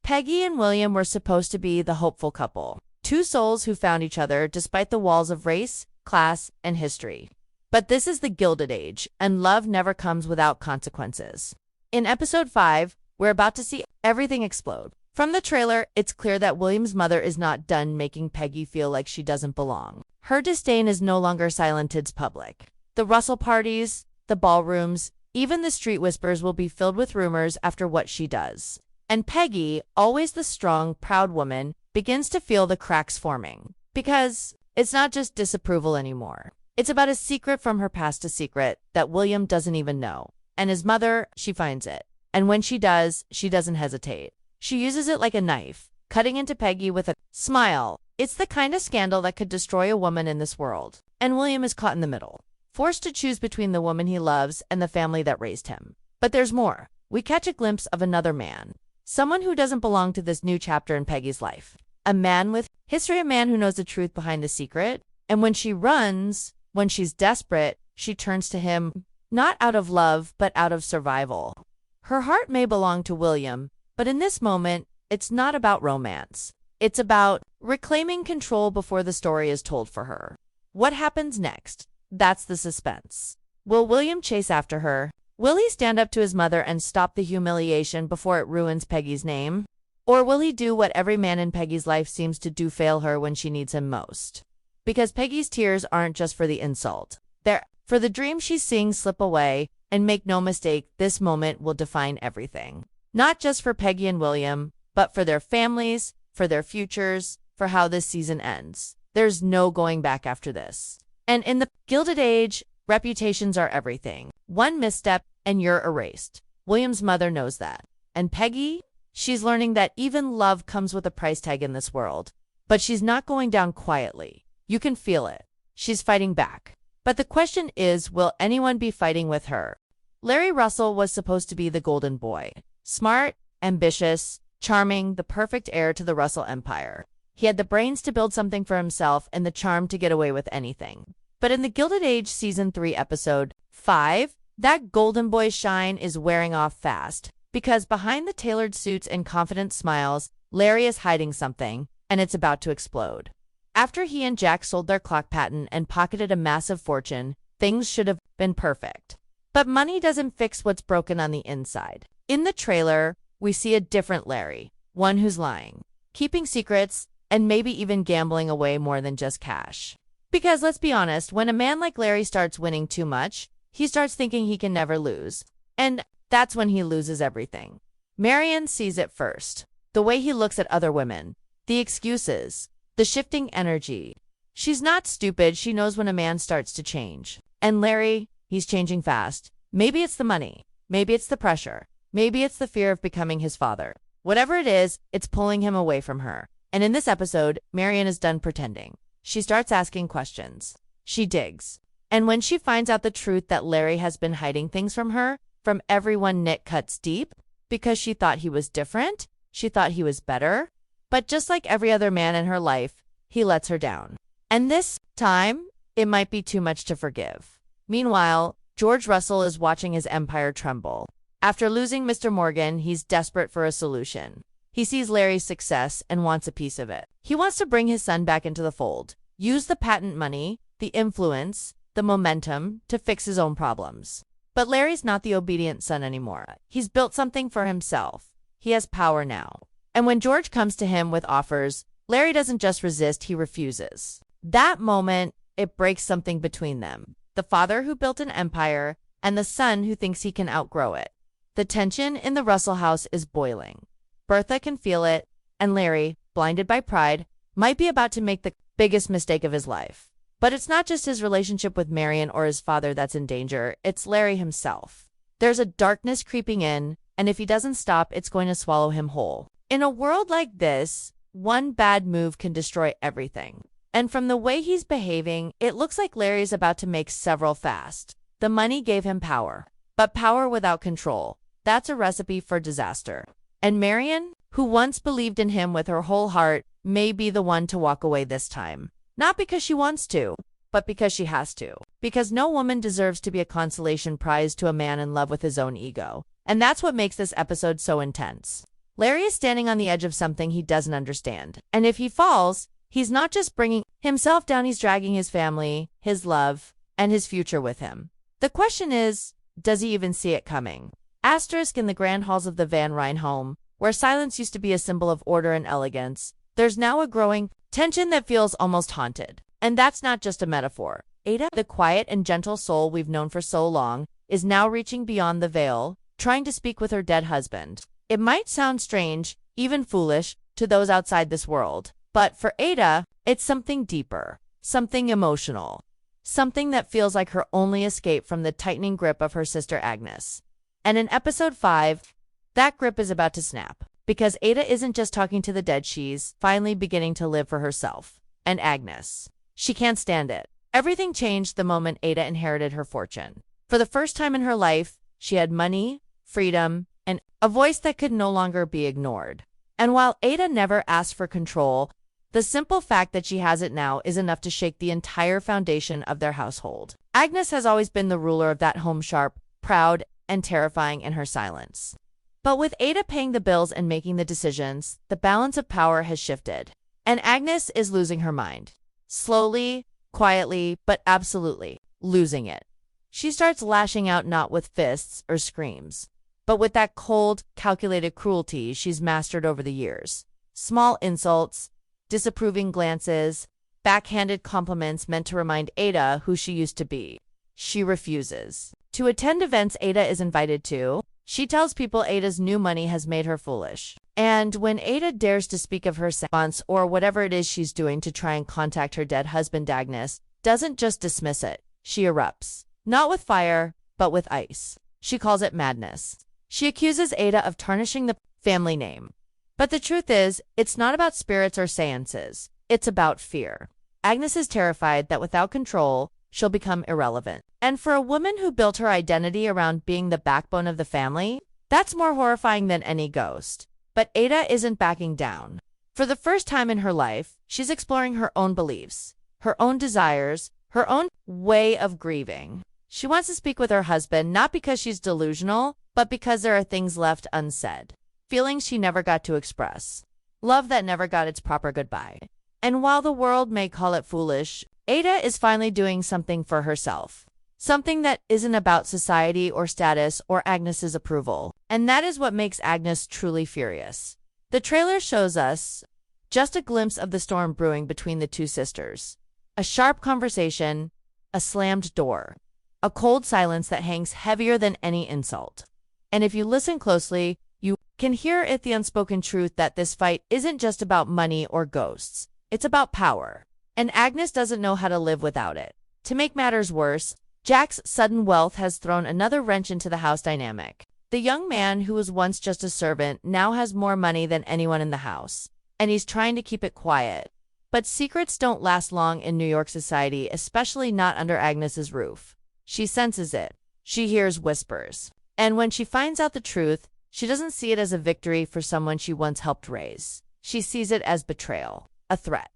Peggy and William were supposed to be the hopeful couple, two souls who found each other despite the walls of race, class, and history. But this is the Gilded Age, and love never comes without consequences. In episode 5, we're about to see everything explode. From the trailer, it's clear that William's mother is not done making Peggy feel like she doesn't belong. Her disdain is no longer Silented's public. The Russell parties, the ballrooms, even the street whispers will be filled with rumors after what she does. And Peggy, always the strong, proud woman, begins to feel the cracks forming. Because it's not just disapproval anymore. It's about a secret from her past, a secret that William doesn't even know. And his mother, she finds it. And when she does, she doesn't hesitate. She uses it like a knife, cutting into Peggy with a smile. It's the kind of scandal that could destroy a woman in this world. And William is caught in the middle, forced to choose between the woman he loves and the family that raised him. But there's more. We catch a glimpse of another man. Someone who doesn't belong to this new chapter in Peggy's life. A man with history, a man who knows the truth behind the secret. And when she runs, when she's desperate, she turns to him, not out of love, but out of survival. Her heart may belong to William, but in this moment, it's not about romance. It's about reclaiming control before the story is told for her. What happens next? That's the suspense. Will William chase after her? Will he stand up to his mother and stop the humiliation before it ruins Peggy's name? Or will he do what every man in Peggy's life seems to do, fail her when she needs him most? Because Peggy's tears aren't just for the insult. They're for the dream she's seeing slip away, and make no mistake, this moment will define everything. Not just for Peggy and William, but for their families, for their futures, for how this season ends. There's no going back after this. And in the Gilded Age, reputations are everything. One misstep and you're erased. William's mother knows that. And Peggy, she's learning that even love comes with a price tag in this world. But she's not going down quietly. You can feel it. She's fighting back. But the question is, will anyone be fighting with her? Larry Russell was supposed to be the golden boy. Smart, ambitious, charming, the perfect heir to the Russell empire. He had the brains to build something for himself and the charm to get away with anything. But in the Gilded Age Season 3 Episode 5, that golden boy shine is wearing off fast. Because behind the tailored suits and confident smiles, Larry is hiding something, and it's about to explode. After he and Jack sold their clock patent and pocketed a massive fortune, things should have been perfect. But money doesn't fix what's broken on the inside. In the trailer, we see a different Larry, one who's lying, keeping secrets, and maybe even gambling away more than just cash. Because let's be honest, when a man like Larry starts winning too much, he starts thinking he can never lose. And that's when he loses everything. Marion sees it first. The way he looks at other women, the excuses, the shifting energy. She's not stupid, she knows when a man starts to change. And Larry, he's changing fast. Maybe it's the money. Maybe it's the pressure. Maybe it's the fear of becoming his father. Whatever it is, it's pulling him away from her. And in this episode, Marion is done pretending. She starts asking questions. She digs. And when she finds out the truth that Larry has been hiding things from her, from everyone, knit cuts deep, because she thought he was different, she thought he was better. But just like every other man in her life, he lets her down. And this time, it might be too much to forgive. Meanwhile, George Russell is watching his empire tremble. After losing Mr. Morgan, he's desperate for a solution. He sees Larry's success and wants a piece of it. He wants to bring his son back into the fold, use the patent money, the influence, the momentum to fix his own problems. But Larry's not the obedient son anymore. He's built something for himself. He has power now. And when George comes to him with offers, Larry doesn't just resist, he refuses. That moment, it breaks something between them. The father who built an empire and the son who thinks he can outgrow it. The tension in the Russell house is boiling. Bertha can feel it, and Larry, blinded by pride, might be about to make the biggest mistake of his life. But it's not just his relationship with Marion or his father that's in danger, it's Larry himself. There's a darkness creeping in, and if he doesn't stop, it's going to swallow him whole. In a world like this, one bad move can destroy everything. And from the way he's behaving, it looks like Larry's about to make several fast. The money gave him power. But power without control, that's a recipe for disaster. And Marion, who once believed in him with her whole heart, may be the one to walk away this time. Not because she wants to, but because she has to. Because no woman deserves to be a consolation prize to a man in love with his own ego. And that's what makes this episode so intense. Larry is standing on the edge of something he doesn't understand. And if he falls, he's not just bringing himself down, he's dragging his family, his love, and his future with him. The question is, does he even see it coming? Asterisk. In the grand halls of the Van Rhijn home, where silence used to be a symbol of order and elegance, there's now a growing tension that feels almost haunted. And that's not just a metaphor. Ada, the quiet and gentle soul we've known for so long, is now reaching beyond the veil, trying to speak with her dead husband. It might sound strange, even foolish, to those outside this world, but for Ada, it's something deeper, something emotional, something that feels like her only escape from the tightening grip of her sister Agnes. And in episode 5, that grip is about to snap, because Ada isn't just talking to the dead, she's finally beginning to live for herself. And Agnes, she can't stand it. Everything changed the moment Ada inherited her fortune. For the first time in her life, she had money, freedom, and a voice that could no longer be ignored. And while Ada never asked for control, the simple fact that she has it now is enough to shake the entire foundation of their household. Agnes has always been the ruler of that home, sharp, proud, and terrifying in her silence. But with Ada paying the bills and making the decisions, the balance of power has shifted. And Agnes is losing her mind. Slowly, quietly, but absolutely losing it. She starts lashing out not with fists or screams, but with that cold, calculated cruelty she's mastered over the years. Small insults, disapproving glances, backhanded compliments meant to remind Ada who she used to be. She refuses to attend events Ada is invited to. She tells people Ada's new money has made her foolish. And when Ada dares to speak of her seance or whatever it is she's doing to try and contact her dead husband, Agnes doesn't just dismiss it. She erupts. Not with fire, but with ice. She calls it madness. She accuses Ada of tarnishing the family name. But the truth is, it's not about spirits or seances. It's about fear. Agnes is terrified that without control, she'll become irrelevant. And for a woman who built her identity around being the backbone of the family, that's more horrifying than any ghost. But Ada isn't backing down. For the first time in her life, she's exploring her own beliefs, her own desires, her own way of grieving. She wants to speak with her husband not because she's delusional, but because there are things left unsaid, feelings she never got to express, love that never got its proper goodbye. And while the world may call it foolish, Ada is finally doing something for herself. Something that isn't about society or status or Agnes's approval. And that is what makes Agnes truly furious. The trailer shows us just a glimpse of the storm brewing between the two sisters. A sharp conversation, a slammed door, a cold silence that hangs heavier than any insult. And if you listen closely, you can hear it, the unspoken truth that this fight isn't just about money or ghosts. It's about power. And Agnes doesn't know how to live without it. To make matters worse, Jack's sudden wealth has thrown another wrench into the house dynamic. The young man who was once just a servant now has more money than anyone in the house, and he's trying to keep it quiet. But secrets don't last long in New York society, especially not under Agnes's roof. She senses it. She hears whispers. And when she finds out the truth, she doesn't see it as a victory for someone she once helped raise. She sees it as betrayal, a threat.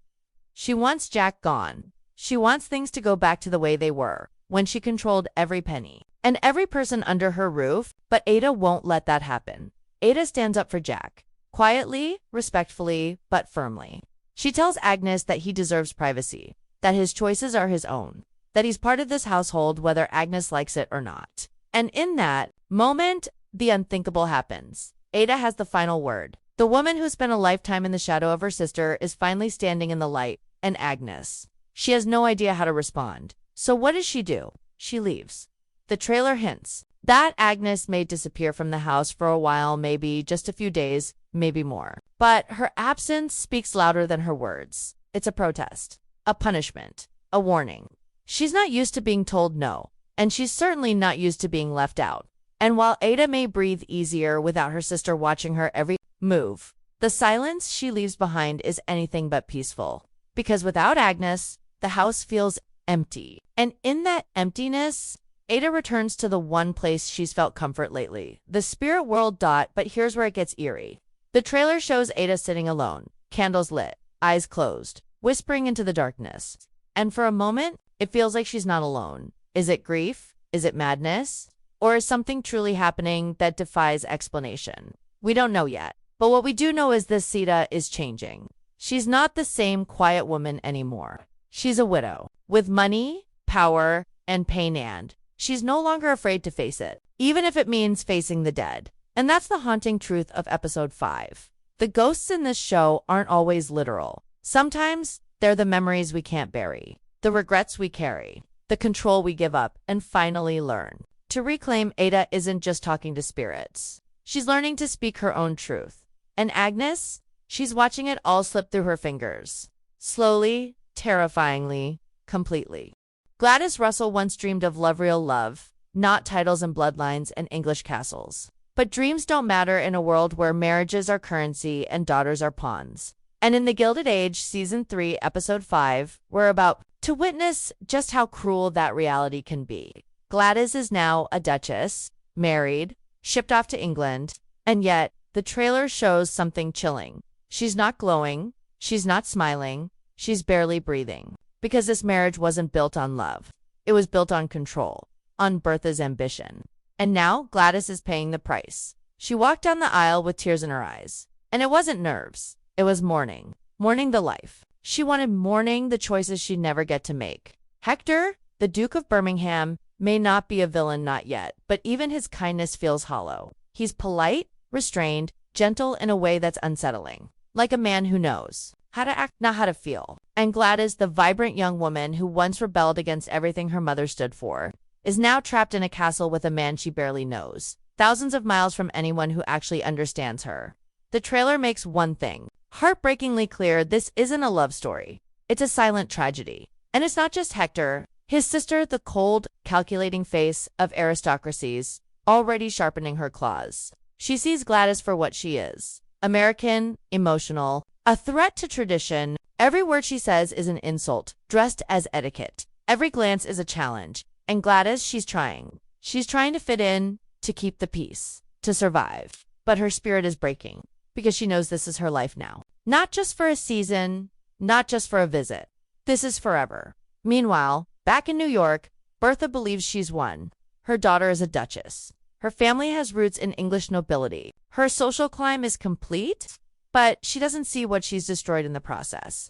She wants Jack gone. She wants things to go back to the way they were, when she controlled every penny and every person under her roof, but Ada won't let that happen. Ada stands up for Jack, quietly, respectfully, but firmly. She tells Agnes that he deserves privacy, that his choices are his own, that he's part of this household whether Agnes likes it or not. And in that moment, the unthinkable happens. Ada has the final word. The woman who spent a lifetime in the shadow of her sister is finally standing in the light, and Agnes. She has no idea how to respond. So what does she do? She leaves. The trailer hints that Agnes may disappear from the house for a while, maybe just a few days, maybe more. But her absence speaks louder than her words. It's a protest, a punishment, a warning. She's not used to being told no, and she's certainly not used to being left out. And while Ada may breathe easier without her sister watching her every move, the silence she leaves behind is anything but peaceful. Because without Agnes, the house feels empty. And in that emptiness, Ada returns to the one place she's felt comfort lately, the spirit world. But here's where it gets eerie. The trailer shows Ada sitting alone, candles lit, eyes closed, whispering into the darkness. And for a moment, it feels like she's not alone. Is it grief? Is it madness? Or is something truly happening that defies explanation? We don't know yet. But what we do know is this Sita is changing. She's not the same quiet woman anymore. She's a widow with money, power, and pain, and she's no longer afraid to face it, even if it means facing the dead. And that's the haunting truth of episode 5. The ghosts in this show aren't always literal. Sometimes they're the memories we can't bury, the regrets we carry, the control we give up and finally learn to reclaim. Ada isn't just talking to spirits. She's learning to speak her own truth. And Agnes, she's watching it all slip through her fingers. Slowly, terrifyingly, completely. Gladys Russell once dreamed of real love, not titles and bloodlines and English castles. But dreams don't matter in a world where marriages are currency and daughters are pawns. And in The Gilded Age, Season 3, Episode 5, we're about to witness just how cruel that reality can be. Gladys is now a duchess, married, shipped off to England, and yet the trailer shows something chilling. She's not glowing, she's not smiling, she's barely breathing. Because this marriage wasn't built on love. It was built on control, on Bertha's ambition. And now Gladys is paying the price. She walked down the aisle with tears in her eyes. And it wasn't nerves. It was mourning. Mourning the life. She wanted mourning the choices she'd never get to make. Hector, the Duke of Birmingham, may not be a villain, not yet, but even his kindness feels hollow. He's polite, restrained, gentle in a way that's unsettling. Like a man who knows how to act, not how to feel. And Gladys, the vibrant young woman who once rebelled against everything her mother stood for, is now trapped in a castle with a man she barely knows, thousands of miles from anyone who actually understands her. The trailer makes one thing heartbreakingly clear: this isn't a love story. It's a silent tragedy. And it's not just Hector. His sister, the cold, calculating face of aristocracies, already sharpening her claws. She sees Gladys for what she is. American, emotional, a threat to tradition. Every word she says is an insult, dressed as etiquette. Every glance is a challenge. And Gladys, she's trying. She's trying to fit in, to keep the peace, to survive. But her spirit is breaking, because she knows this is her life now. Not just for a season, not just for a visit. This is forever. Meanwhile, back in New York, Bertha believes she's won. Her daughter is a duchess. Her family has roots in English nobility. Her social climb is complete, but she doesn't see what she's destroyed in the process.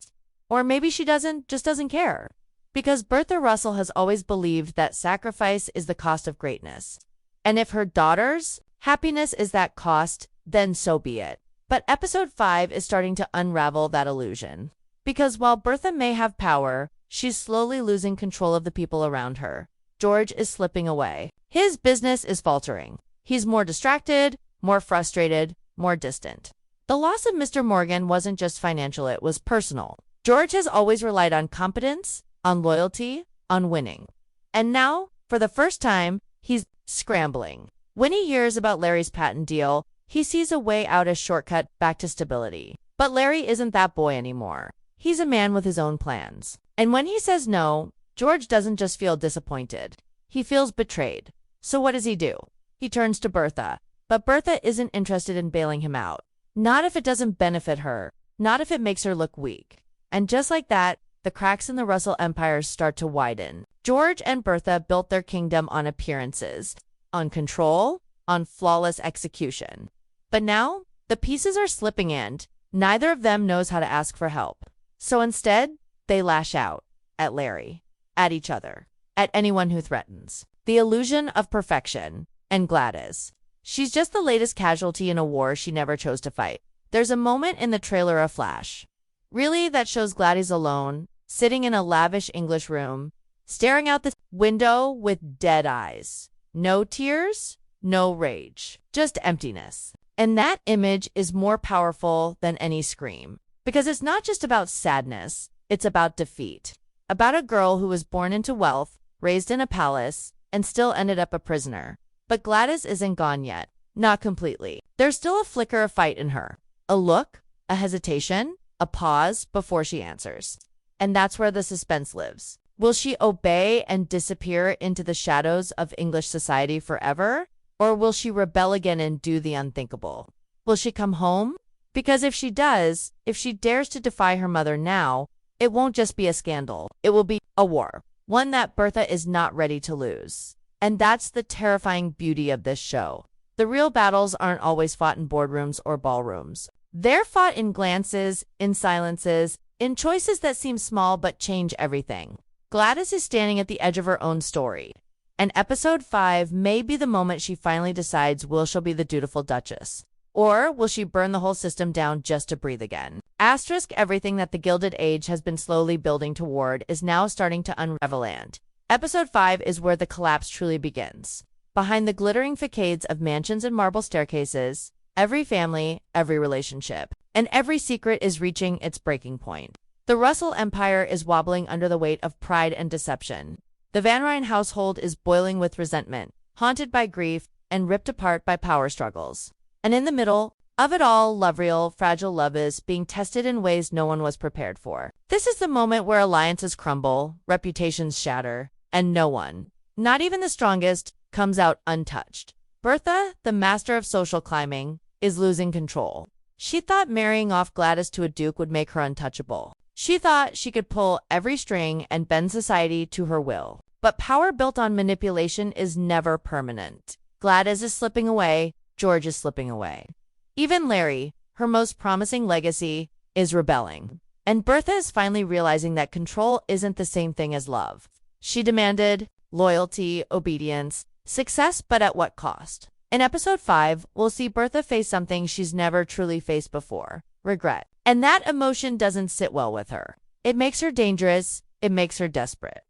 Or maybe she just doesn't care. Because Bertha Russell has always believed that sacrifice is the cost of greatness. And if her daughter's happiness is that cost, then so be it. But episode 5 is starting to unravel that illusion. Because while Bertha may have power, she's slowly losing control of the people around her. George is slipping away. His business is faltering. He's more distracted, more frustrated, more distant. The loss of Mr. Morgan wasn't just financial, it was personal. George has always relied on competence, on loyalty, on winning. And now, for the first time, he's scrambling. When he hears about Larry's patent deal, he sees a way out, a shortcut back to stability. But Larry isn't that boy anymore. He's a man with his own plans. And when he says no, George doesn't just feel disappointed. He feels betrayed. So what does he do? He turns to Bertha. But Bertha isn't interested in bailing him out. Not if it doesn't benefit her. Not if it makes her look weak. And just like that, the cracks in the Russell empires start to widen. George and Bertha built their kingdom on appearances, on control, on flawless execution. But now, the pieces are slipping and neither of them knows how to ask for help. So instead, they lash out at Larry, at each other, at anyone who threatens. The illusion of perfection. And Gladys. She's just the latest casualty in a war she never chose to fight. There's a moment in the trailer, a flash. Really, that shows Gladys alone, sitting in a lavish English room, staring out the window with dead eyes. No tears, no rage, just emptiness. And that image is more powerful than any scream. Because it's not just about sadness, it's about defeat. About a girl who was born into wealth, raised in a palace, and still ended up a prisoner. But Gladys isn't gone yet. Not completely. There's still a flicker of fight in her. A look, a hesitation, a pause before she answers. And that's where the suspense lives. Will she obey and disappear into the shadows of English society forever? Or will she rebel again and do the unthinkable? Will she come home? Because if she does, if she dares to defy her mother now, it won't just be a scandal. It will be a war. One that Bertha is not ready to lose. And that's the terrifying beauty of this show. The real battles aren't always fought in boardrooms or ballrooms. They're fought in glances, in silences, in choices that seem small but change everything. Gladys is standing at the edge of her own story. And episode 5 may be the moment she finally decides will she be the dutiful Duchess? Or will she burn the whole system down just to breathe again? Asterisk everything that the Gilded Age has been slowly building toward is now starting to unravel and episode 5 is where the collapse truly begins. Behind the glittering facades of mansions and marble staircases, every family, every relationship, and every secret is reaching its breaking point. The Russell Empire is wobbling under the weight of pride and deception. The Van Rhijn household is boiling with resentment, haunted by grief, and ripped apart by power struggles. And in the middle of it all, real, fragile love is being tested in ways no one was prepared for. This is the moment where alliances crumble, reputations shatter, and no one, not even the strongest, comes out untouched. Bertha, the master of social climbing, is losing control. She thought marrying off Gladys to a duke would make her untouchable. She thought she could pull every string and bend society to her will. But power built on manipulation is never permanent. Gladys is slipping away, George is slipping away. Even Larry, her most promising legacy, is rebelling. And Bertha is finally realizing that control isn't the same thing as love. She demanded loyalty, obedience, success, but at what cost? In episode 5, we'll see Bertha face something she's never truly faced before: regret. And that emotion doesn't sit well with her. It makes her dangerous, it makes her desperate.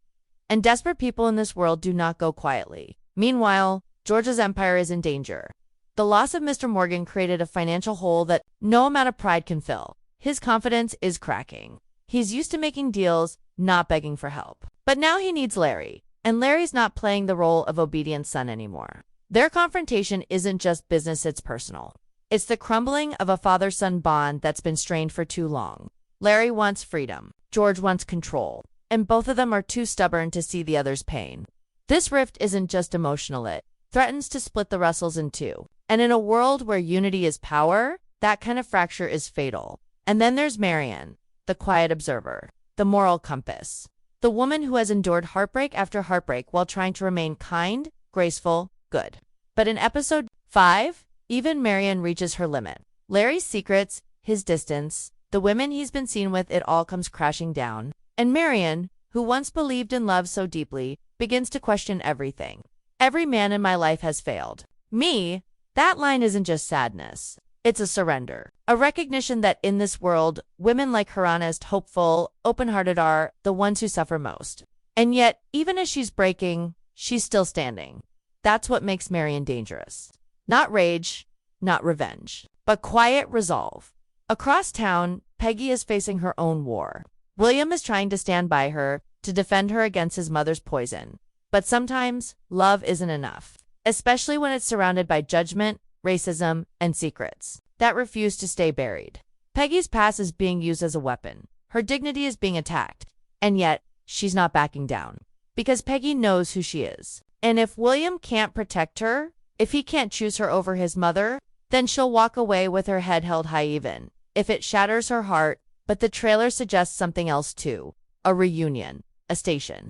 And desperate people in this world do not go quietly. Meanwhile, George's empire is in danger. The loss of Mr. Morgan created a financial hole that no amount of pride can fill. His confidence is cracking. He's used to making deals, not begging for help. But now he needs Larry, and Larry's not playing the role of obedient son anymore. Their confrontation isn't just business, it's personal. It's the crumbling of a father-son bond that's been strained for too long. Larry wants freedom. George wants control. And both of them are too stubborn to see the other's pain. This rift isn't just emotional, it threatens to split the Russells in two. And in a world where unity is power, that kind of fracture is fatal. And then there's Marian, the quiet observer, the moral compass, the woman who has endured heartbreak after heartbreak while trying to remain kind, graceful, good. But in episode 5, even Marian reaches her limit. Larry's secrets, his distance, the women he's been seen with, it all comes crashing down. And Marian, who once believed in love so deeply, begins to question everything. Every man in my life has failed me. That line isn't just sadness. It's a surrender. A recognition that in this world, women like her, honest, hopeful, open-hearted, are the ones who suffer most. And yet, even as she's breaking, she's still standing. That's what makes Marian dangerous. Not rage, not revenge, but quiet resolve. Across town, Peggy is facing her own war. William is trying to stand by her, to defend her against his mother's poison. But sometimes, love isn't enough, especially when it's surrounded by judgment, racism, and secrets that refuse to stay buried. Peggy's past is being used as a weapon. Her dignity is being attacked. And yet, she's not backing down. Because Peggy knows who she is. And if William can't protect her, if he can't choose her over his mother, then she'll walk away with her head held high, even if it shatters her heart. But the trailer suggests something else too. A reunion, a station,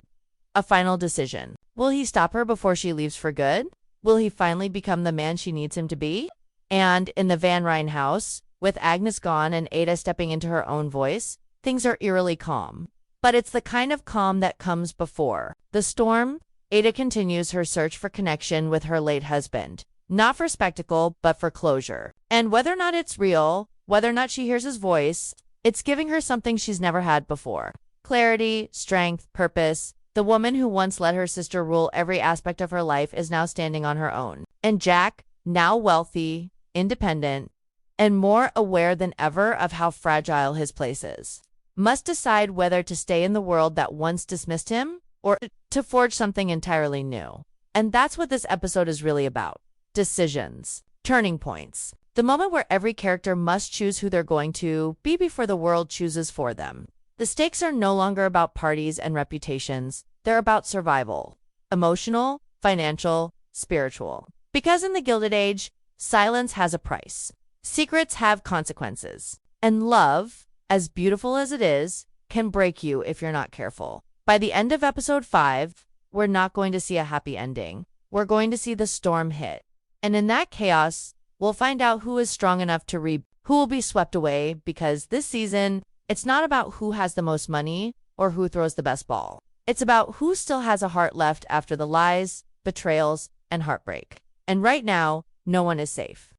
a final decision. Will he stop her before she leaves for good? Will he finally become the man she needs him to be? And in the Van Rhijn house, with Agnes gone and Ada stepping into her own voice, things are eerily calm. But it's the kind of calm that comes before the storm. Ada continues her search for connection with her late husband, not for spectacle, but for closure. And whether or not it's real, whether or not she hears his voice, it's giving her something she's never had before. Clarity, strength, purpose. The woman who once let her sister rule every aspect of her life is now standing on her own. And Jack, now wealthy, independent, and more aware than ever of how fragile his place is, must decide whether to stay in the world that once dismissed him or to forge something entirely new. And that's what this episode is really about. Decisions. Turning points. The moment where every character must choose who they're going to be before the world chooses for them. The stakes are no longer about parties and reputations. They're about survival. Emotional, financial, spiritual. Because in the Gilded Age, silence has a price. Secrets have consequences. And love, as beautiful as it is, can break you if you're not careful. By the end of episode 5, we're not going to see a happy ending. We're going to see the storm hit. And in that chaos, we'll find out who is strong enough to who will be swept away, because this season, it's not about who has the most money or who throws the best ball. It's about who still has a heart left after the lies, betrayals, and heartbreak. And right now, no one is safe.